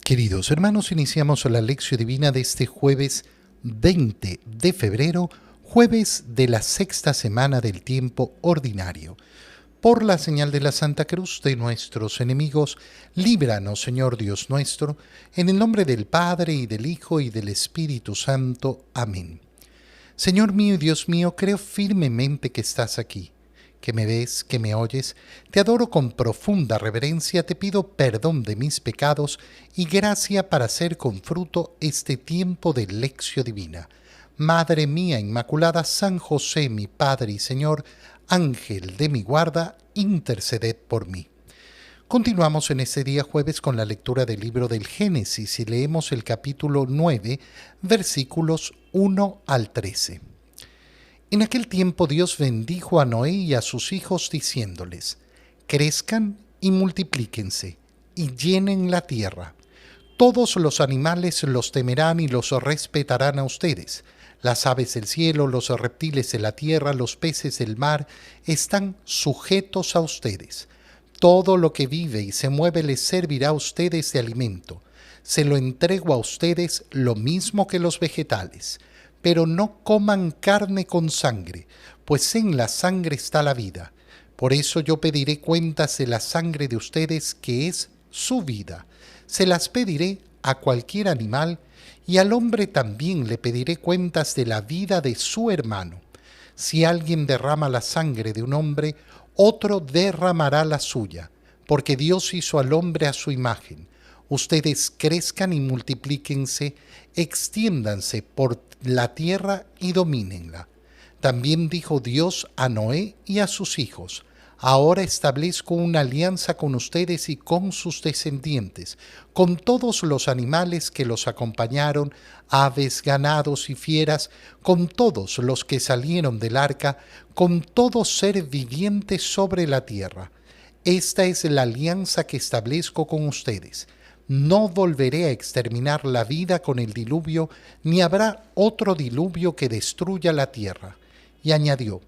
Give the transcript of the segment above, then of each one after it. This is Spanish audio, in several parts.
Queridos hermanos, iniciamos la lección divina de este jueves 20 de febrero, jueves de la sexta semana del tiempo ordinario. Por la señal de la Santa Cruz de nuestros enemigos, líbranos, Señor Dios nuestro, en el nombre del Padre, y del Hijo, y del Espíritu Santo. Amén. Señor mío y Dios mío, creo firmemente que estás aquí, que me ves, que me oyes. Te adoro con profunda reverencia, te pido perdón de mis pecados y gracia para hacer con fruto este tiempo de lección divina. Madre mía Inmaculada, San José, mi Padre y Señor, Ángel de mi guarda, interceded por mí. Continuamos en este día jueves con la lectura del libro del Génesis y leemos el capítulo 9, versículos 1 al 13. En aquel tiempo Dios bendijo a Noé y a sus hijos diciéndoles: crezcan y multiplíquense, y llenen la tierra. Todos los animales los temerán y los respetarán a ustedes. Las aves del cielo, los reptiles de la tierra, los peces del mar, están sujetos a ustedes. Todo lo que vive y se mueve les servirá a ustedes de alimento. Se lo entrego a ustedes lo mismo que los vegetales. Pero no coman carne con sangre, pues en la sangre está la vida. Por eso yo pediré cuentas de la sangre de ustedes, que es su vida. Se las pediré a cualquier animal, y al hombre también le pediré cuentas de la vida de su hermano. Si alguien derrama la sangre de un hombre, otro derramará la suya, porque Dios hizo al hombre a su imagen. Ustedes crezcan y multiplíquense, extiéndanse por la tierra y domínenla. También dijo Dios a Noé y a sus hijos: ahora establezco una alianza con ustedes y con sus descendientes, con todos los animales que los acompañaron, aves, ganados y fieras, con todos los que salieron del arca, con todo ser viviente sobre la tierra. Esta es la alianza que establezco con ustedes. No volveré a exterminar la vida con el diluvio, ni habrá otro diluvio que destruya la tierra. Y añadió: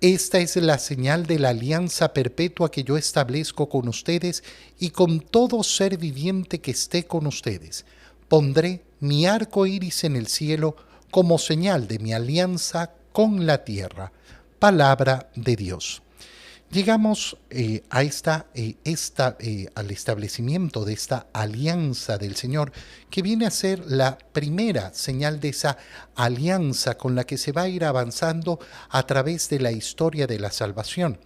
esta es la señal de la alianza perpetua que yo establezco con ustedes y con todo ser viviente que esté con ustedes. Pondré mi arco iris en el cielo como señal de mi alianza con la tierra. Palabra de Dios. Llegamos al establecimiento de esta alianza del Señor, que viene a ser la primera señal de esa alianza con la que se va a ir avanzando a través de la historia de la salvación.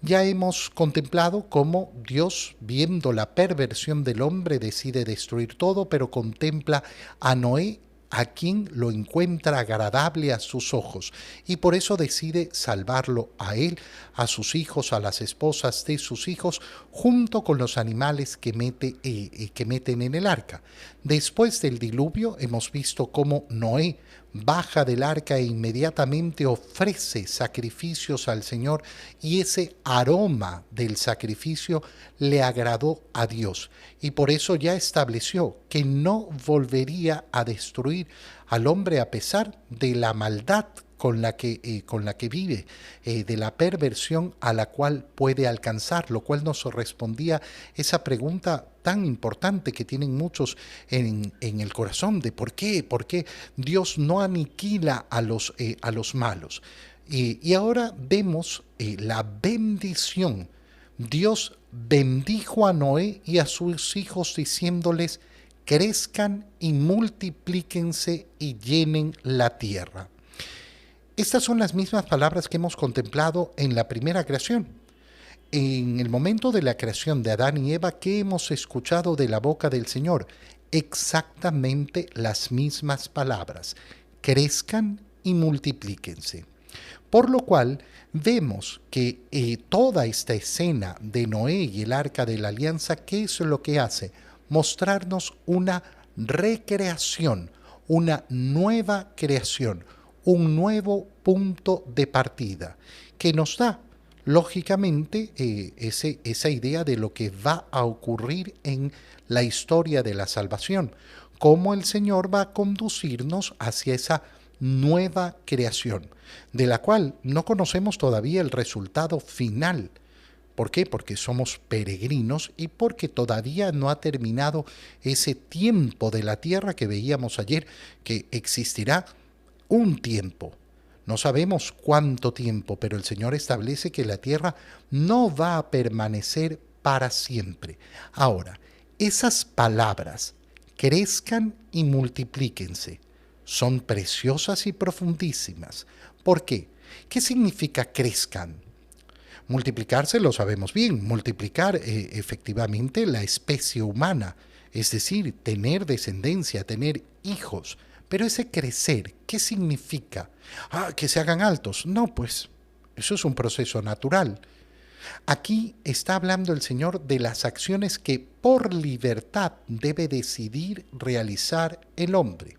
Ya hemos contemplado cómo Dios, viendo la perversión del hombre, decide destruir todo, pero contempla a Noé, a quien lo encuentra agradable a sus ojos, y por eso decide salvarlo a él, a sus hijos, a las esposas de sus hijos, junto con los animales que meten en el arca. Después del diluvio hemos visto cómo Noé baja del arca e inmediatamente ofrece sacrificios al Señor, y ese aroma del sacrificio le agradó a Dios, y por eso ya estableció que no volvería a destruir al hombre a pesar de la maldad con la que vive, de la perversión a la cual puede alcanzar, lo cual nos respondía esa pregunta tan importante que tienen muchos en el corazón de ¿por qué Dios no aniquila a los malos? Y ahora vemos la bendición. Dios bendijo a Noé y a sus hijos diciéndoles: crezcan y multiplíquense y llenen la tierra. Estas son las mismas palabras que hemos contemplado en la primera creación. En el momento de la creación de Adán y Eva, ¿qué hemos escuchado de la boca del Señor? Exactamente las mismas palabras: crezcan y multiplíquense. Por lo cual vemos que toda esta escena de Noé y el arca de la alianza, ¿qué es lo que hace? Mostrarnos una recreación, una nueva creación, un nuevo punto de partida, que nos da, lógicamente, esa idea de lo que va a ocurrir en la historia de la salvación, cómo el Señor va a conducirnos hacia esa nueva creación, de la cual no conocemos todavía el resultado final, ¿Por qué? Porque somos peregrinos y porque todavía no ha terminado ese tiempo de la tierra que veíamos ayer, que existirá un tiempo. No sabemos cuánto tiempo, pero el Señor establece que la tierra no va a permanecer para siempre. Ahora, esas palabras, crezcan y multiplíquense, son preciosas y profundísimas. ¿Por qué? ¿Qué significa crezcan? Multiplicarse lo sabemos bien, multiplicar efectivamente la especie humana, es decir, tener descendencia, tener hijos. Pero ese crecer, ¿qué significa? Ah, que se hagan altos. No, pues eso es un proceso natural. Aquí está hablando el Señor de las acciones que por libertad debe decidir realizar el hombre,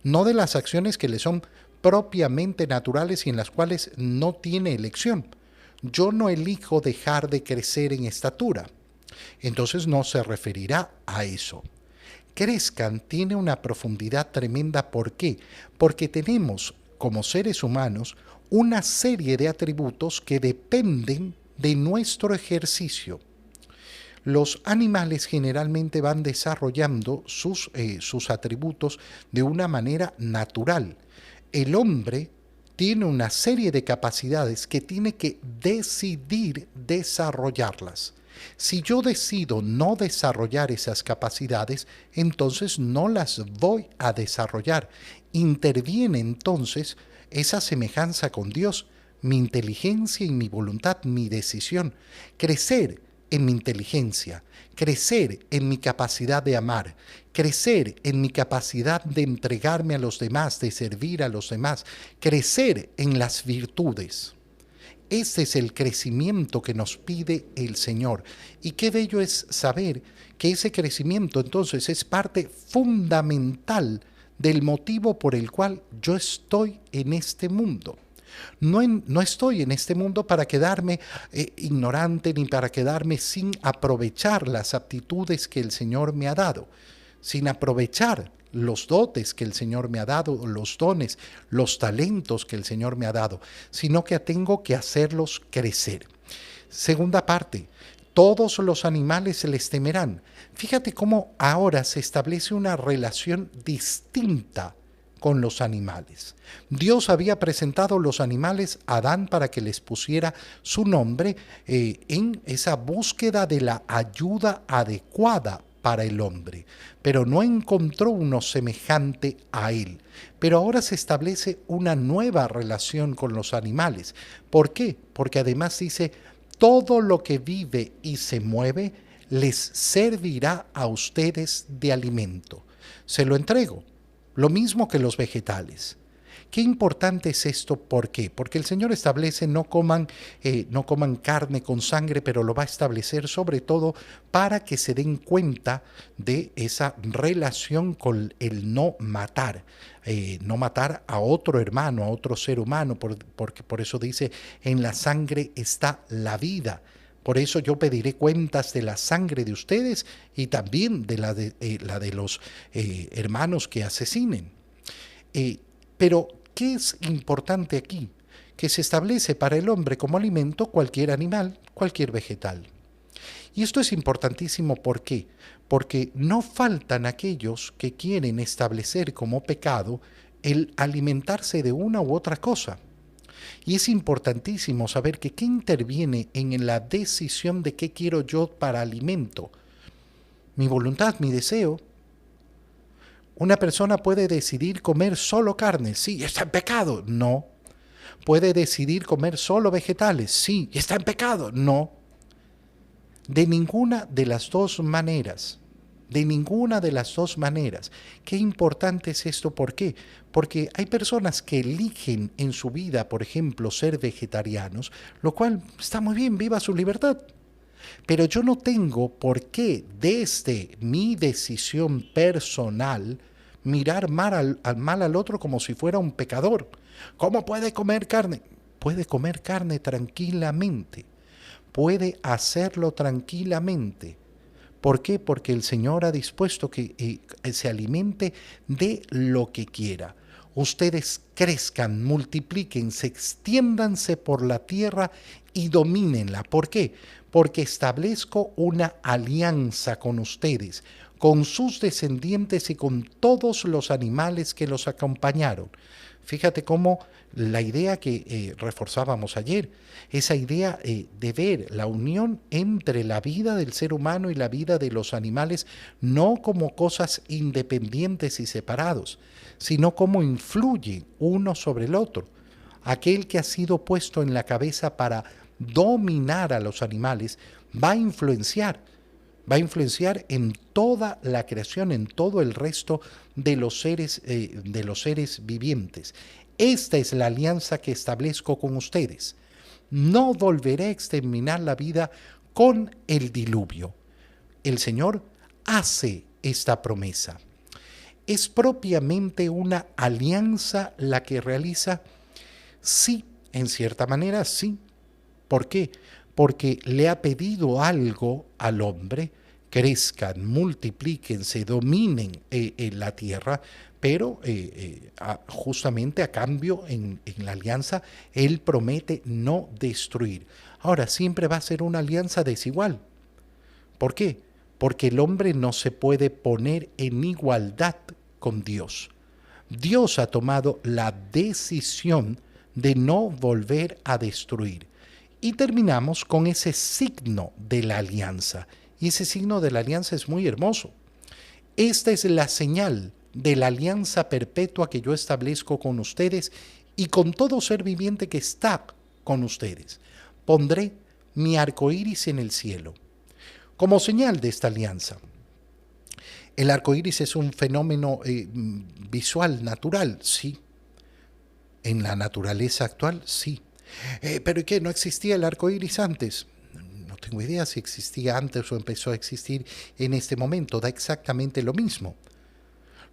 no de las acciones que le son propiamente naturales y en las cuales no tiene elección. Yo no elijo dejar de crecer en estatura. Entonces no se referirá a eso. Crezcan tiene una profundidad tremenda. ¿Por qué? Porque tenemos, como seres humanos, una serie de atributos que dependen de nuestro ejercicio. Los animales generalmente van desarrollando sus atributos de una manera natural. El hombre tiene una serie de capacidades que tiene que decidir desarrollarlas. Si yo decido no desarrollar esas capacidades, entonces no las voy a desarrollar. Interviene entonces esa semejanza con Dios, mi inteligencia y mi voluntad, mi decisión. Crecer en mi inteligencia, crecer en mi capacidad de amar, crecer en mi capacidad de entregarme a los demás, de servir a los demás, crecer en las virtudes. Ese es el crecimiento que nos pide el Señor. Y qué bello es saber que ese crecimiento entonces es parte fundamental del motivo por el cual yo estoy en este mundo. No estoy en este mundo para quedarme ignorante ni para quedarme sin aprovechar las aptitudes que el Señor me ha dado, sin aprovechar los dotes que el Señor me ha dado, los dones, los talentos que el Señor me ha dado, sino que tengo que hacerlos crecer. Segunda parte, todos los animales les temerán. Fíjate cómo ahora se establece una relación distinta con los animales. Dios había presentado los animales a Adán para que les pusiera su nombre en esa búsqueda de la ayuda adecuada para el hombre, pero no encontró uno semejante a él. Pero ahora se establece una nueva relación con los animales. ¿Por qué? Porque además dice, todo lo que vive y se mueve les servirá a ustedes de alimento. Se lo entrego. Lo mismo que los vegetales. Qué importante es esto, ¿por qué? Porque el Señor establece no coman carne con sangre, pero lo va a establecer sobre todo para que se den cuenta de esa relación con el no matar a otro hermano, a otro ser humano, porque por eso dice, en la sangre está la vida. Por eso yo pediré cuentas de la sangre de ustedes y también de la de los hermanos que asesinen. Pero, ¿qué es importante aquí? Que se establece para el hombre como alimento cualquier animal, cualquier vegetal. Y esto es importantísimo, ¿por qué? Porque no faltan aquellos que quieren establecer como pecado el alimentarse de una u otra cosa. Y es importantísimo saber que qué interviene en la decisión de qué quiero yo para alimento. Mi voluntad, mi deseo. Una persona puede decidir comer solo carne, sí, está en pecado. No. Puede decidir comer solo vegetales, sí, está en pecado. No. De ninguna de las dos maneras. De ninguna de las dos maneras. Qué importante es esto, ¿por qué? Porque hay personas que eligen en su vida, por ejemplo, ser vegetarianos, lo cual está muy bien, viva su libertad. Pero yo no tengo por qué, desde mi decisión personal, mirar mal al otro como si fuera un pecador. ¿Cómo puede comer carne? Puede comer carne tranquilamente. Puede hacerlo tranquilamente. ¿Por qué? Porque el Señor ha dispuesto que se alimente de lo que quiera. Ustedes crezcan, multiplíquense, extiéndanse por la tierra y domínenla. ¿Por qué? Porque establezco una alianza con ustedes, con sus descendientes y con todos los animales que los acompañaron. Fíjate cómo la idea que reforzábamos ayer, esa idea de ver la unión entre la vida del ser humano y la vida de los animales, no como cosas independientes y separados, sino como influyen uno sobre el otro. Aquel que ha sido puesto en la cabeza para dominar a los animales va a influenciar en toda la creación, en todo el resto de los seres vivientes. Esta es la alianza que establezco con ustedes. No volveré a exterminar la vida con el diluvio. El Señor hace esta promesa. ¿Es propiamente una alianza la que realiza? Sí, en cierta manera sí. ¿Por qué? Porque le ha pedido algo al hombre: crezcan, multiplíquense, dominen la tierra, pero justamente a cambio en la alianza él promete no destruir. Ahora, siempre va a ser una alianza desigual. ¿Por qué? Porque el hombre no se puede poner en igualdad con Dios. Dios ha tomado la decisión de no volver a destruir. Y terminamos con ese signo de la alianza. Y ese signo de la alianza es muy hermoso. Esta es la señal de la alianza perpetua que yo establezco con ustedes y con todo ser viviente que está con ustedes. Pondré mi arco iris en el cielo como señal de esta alianza. El arco iris es un fenómeno visual, natural, sí. En la naturaleza actual, sí. ¿Pero qué? ¿No existía el arco iris antes? No tengo idea si existía antes o empezó a existir en este momento. Da exactamente lo mismo.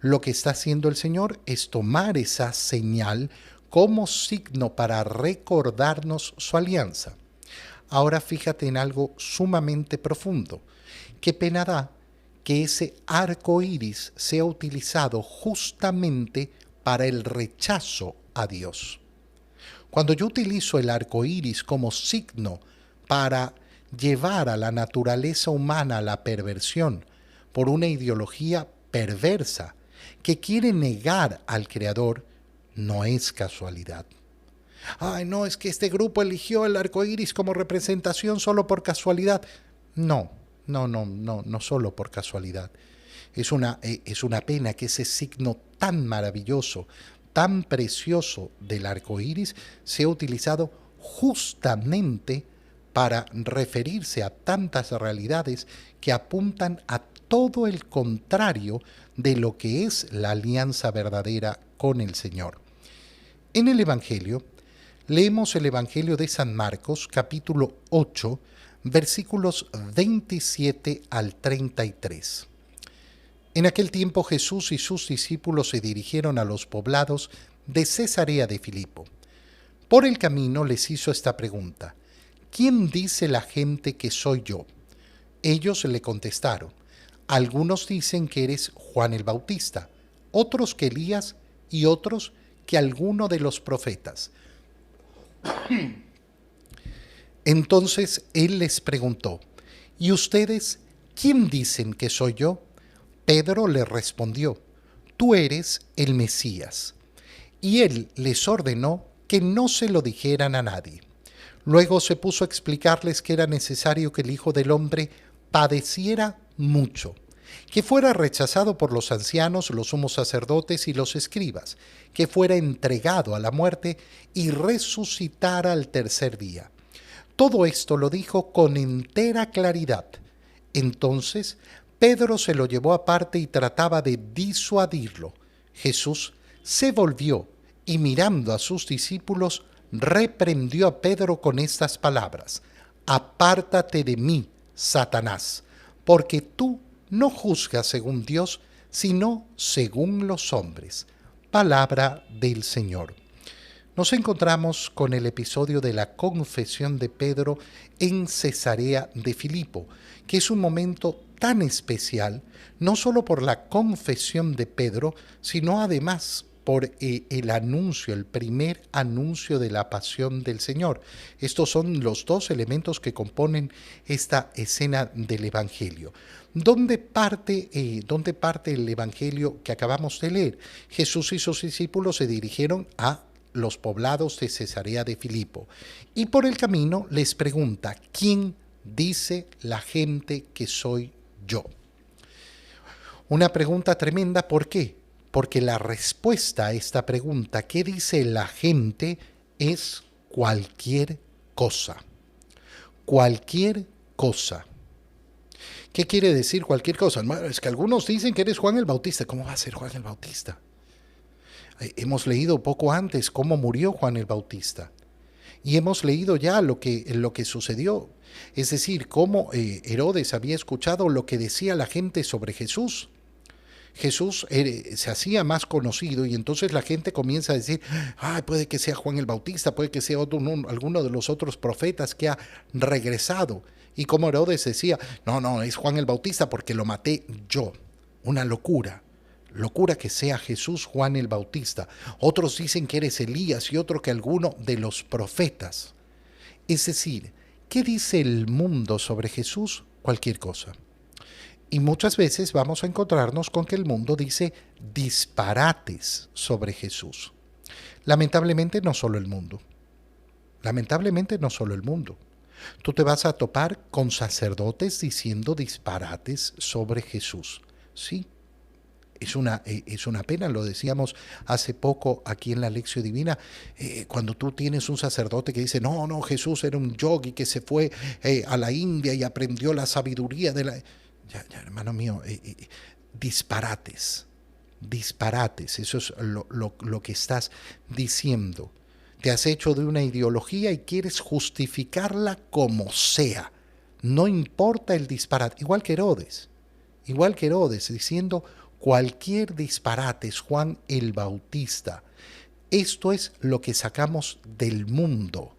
Lo que está haciendo el Señor es tomar esa señal como signo para recordarnos su alianza. Ahora fíjate en algo sumamente profundo. Qué pena da que ese arco iris sea utilizado justamente para el rechazo a Dios. Cuando yo utilizo el arco iris como signo para llevar a la naturaleza humana a la perversión por una ideología perversa que quiere negar al Creador, no es casualidad. Ay, no, es que este grupo eligió el arco iris como representación solo por casualidad. No, no solo por casualidad. Es una pena que ese signo tan maravilloso, tan precioso del arco iris sea utilizado justamente para referirse a tantas realidades que apuntan a todo el contrario de lo que es la alianza verdadera con el Señor. En el Evangelio, leemos el Evangelio de San Marcos, capítulo 8, versículos 27 al 33. En aquel tiempo Jesús y sus discípulos se dirigieron a los poblados de Cesarea de Filipo. Por el camino les hizo esta pregunta: ¿quién dice la gente que soy yo? Ellos le contestaron: algunos dicen que eres Juan el Bautista, otros que Elías y otros que alguno de los profetas. Entonces él les preguntó: ¿y ustedes quién dicen que soy yo? Pedro le respondió: tú eres el Mesías. Y él les ordenó que no se lo dijeran a nadie. Luego se puso a explicarles que era necesario que el Hijo del Hombre padeciera mucho, que fuera rechazado por los ancianos, los sumos sacerdotes y los escribas, que fuera entregado a la muerte y resucitara al tercer día. Todo esto lo dijo con entera claridad. Entonces Pedro se lo llevó aparte y trataba de disuadirlo. Jesús se volvió y, mirando a sus discípulos, reprendió a Pedro con estas palabras: apártate de mí, Satanás, porque tú no juzgas según Dios, sino según los hombres. Palabra del Señor. Nos encontramos con el episodio de la confesión de Pedro en Cesarea de Filipo, que es un momento tan especial, no solo por la confesión de Pedro, sino además por el anuncio, el primer anuncio de la pasión del Señor. Estos son los dos elementos que componen esta escena del Evangelio. ¿Dónde parte el Evangelio que acabamos de leer? Jesús y sus discípulos se dirigieron a los poblados de Cesarea de Filipo y por el camino les pregunta: ¿quién dice la gente que soy yo? Una pregunta tremenda, ¿por qué? Porque la respuesta a esta pregunta, ¿qué dice la gente?, es cualquier cosa. Cualquier cosa. ¿Qué quiere decir cualquier cosa? Es que algunos dicen que eres Juan el Bautista. ¿Cómo va a ser Juan el Bautista? Hemos leído poco antes cómo murió Juan el Bautista. Y hemos leído ya lo que sucedió. Es decir, cómo Herodes había escuchado lo que decía la gente sobre Jesús. Jesús se hacía más conocido y entonces la gente comienza a decir: puede que sea Juan el Bautista, puede que sea alguno de los otros profetas que ha regresado. Y como Herodes decía: no, es Juan el Bautista porque lo maté yo. Una locura. Locura que sea Jesús Juan el Bautista. Otros dicen que eres Elías y otro que alguno de los profetas. Es decir, ¿qué dice el mundo sobre Jesús? Cualquier cosa. Y muchas veces vamos a encontrarnos con que el mundo dice disparates sobre Jesús. Lamentablemente no solo el mundo. Lamentablemente no solo el mundo. Tú te vas a topar con sacerdotes diciendo disparates sobre Jesús. Sí. Es una pena, lo decíamos hace poco aquí en la Lección Divina, cuando tú tienes un sacerdote que dice: no, Jesús era un yogi que se fue a la India y aprendió la sabiduría de la... Ya, hermano mío, disparates, eso es lo que estás diciendo. Te has hecho de una ideología y quieres justificarla como sea. No importa el disparate, igual que Herodes, diciendo cualquier disparate es Juan el Bautista. Esto es lo que sacamos del mundo.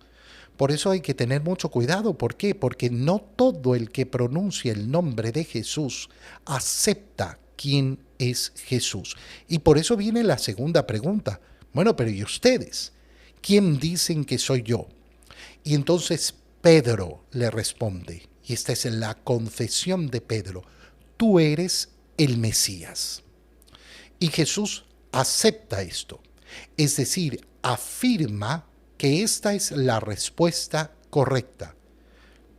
Por eso hay que tener mucho cuidado. ¿Por qué? Porque no todo el que pronuncia el nombre de Jesús acepta quién es Jesús. Y por eso viene la segunda pregunta. Bueno, pero ¿y ustedes? ¿Quién dicen que soy yo? Y entonces Pedro le responde, y esta es la confesión de Pedro: tú eres el Mesías. Y Jesús acepta esto, es decir, afirma que esta es la respuesta correcta.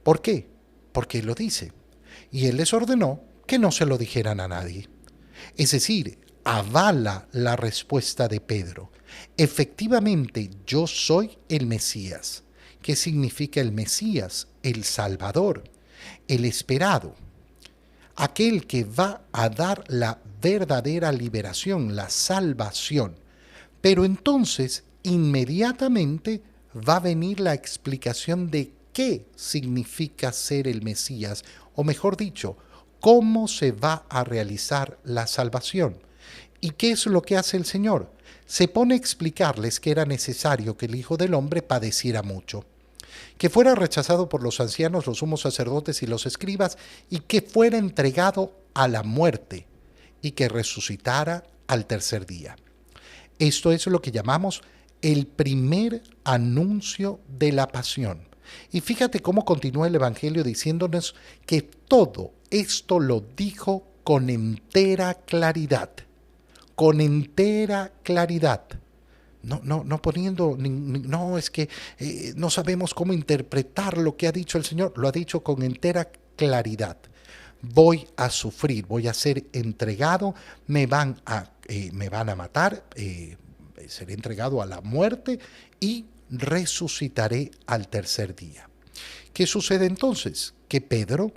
¿Por qué? Porque Él lo dice. Y Él les ordenó que no se lo dijeran a nadie. Es decir, avala la respuesta de Pedro. Efectivamente, yo soy el Mesías. ¿Qué significa el Mesías? El Salvador, el esperado. Aquel que va a dar la verdadera liberación, la salvación. Pero entonces, inmediatamente va a venir la explicación de qué significa ser el Mesías, o mejor dicho, cómo se va a realizar la salvación. ¿Y qué es lo que hace el Señor? Se pone a explicarles que era necesario que el Hijo del Hombre padeciera mucho, que fuera rechazado por los ancianos, los sumos sacerdotes y los escribas, y que fuera entregado a la muerte, y que resucitara al tercer día. Esto es lo que llamamos el primer anuncio de la pasión. Y fíjate cómo continúa el Evangelio diciéndonos que todo esto lo dijo con entera claridad. Con entera claridad. No poniendo, no, es que no sabemos cómo interpretar lo que ha dicho el Señor. Lo ha dicho con entera claridad. Voy a sufrir, voy a ser entregado, me van a matar, seré entregado a la muerte y resucitaré al tercer día. ¿Qué sucede entonces? Que Pedro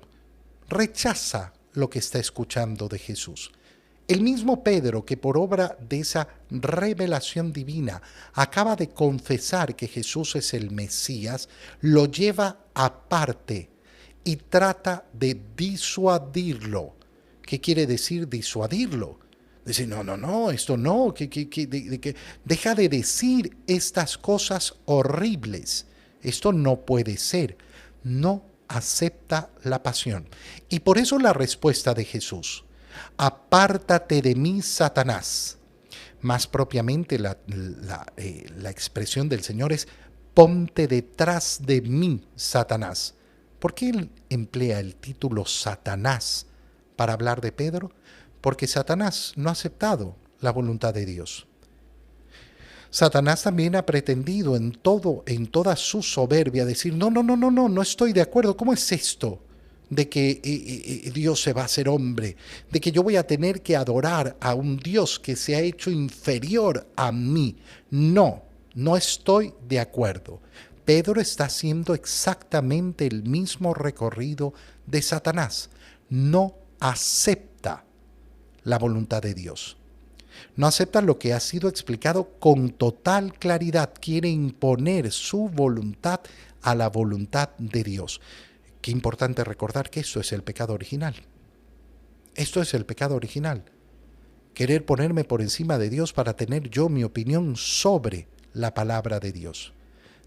rechaza lo que está escuchando de Jesús. El mismo Pedro que por obra de esa revelación divina acaba de confesar que Jesús es el Mesías, lo lleva aparte y trata de disuadirlo. ¿Qué quiere decir disuadirlo? Dice: no, esto no, deja de decir estas cosas horribles. Esto no puede ser. No acepta la pasión. Y por eso la respuesta de Jesús: apártate de mí, Satanás, Más propiamente la expresión del Señor es: ponte detrás de mí, Satanás. ¿Por qué él emplea el título Satanás para hablar de Pedro? Porque Satanás no ha aceptado la voluntad de Dios. Satanás también ha pretendido en toda su soberbia decir: no, no, no, no, no, no estoy de acuerdo. ¿Cómo es esto de que Dios se va a hacer hombre? De que yo voy a tener que adorar a un Dios que se ha hecho inferior a mí. No, no estoy de acuerdo. Pedro está haciendo exactamente el mismo recorrido de Satanás. No acepta la voluntad de Dios. No acepta lo que ha sido explicado con total claridad. Quiere imponer su voluntad a la voluntad de Dios. Qué importante recordar que esto es el pecado original. Esto es el pecado original. Querer ponerme por encima de Dios para tener yo mi opinión sobre la palabra de Dios.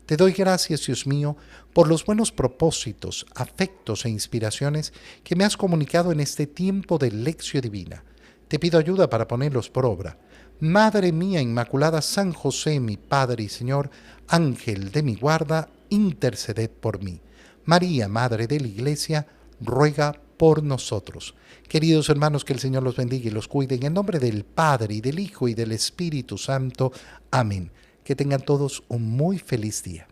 Te doy gracias, Dios mío, por los buenos propósitos, afectos e inspiraciones que me has comunicado en este tiempo de lección divina. Te pido ayuda para ponerlos por obra. Madre mía Inmaculada, San José, mi Padre y Señor, Ángel de mi guarda, interceded por mí. María, Madre de la Iglesia, ruega por nosotros. Queridos hermanos, que el Señor los bendiga y los cuide en el nombre del Padre, y del Hijo, y del Espíritu Santo. Amén. Que tengan todos un muy feliz día.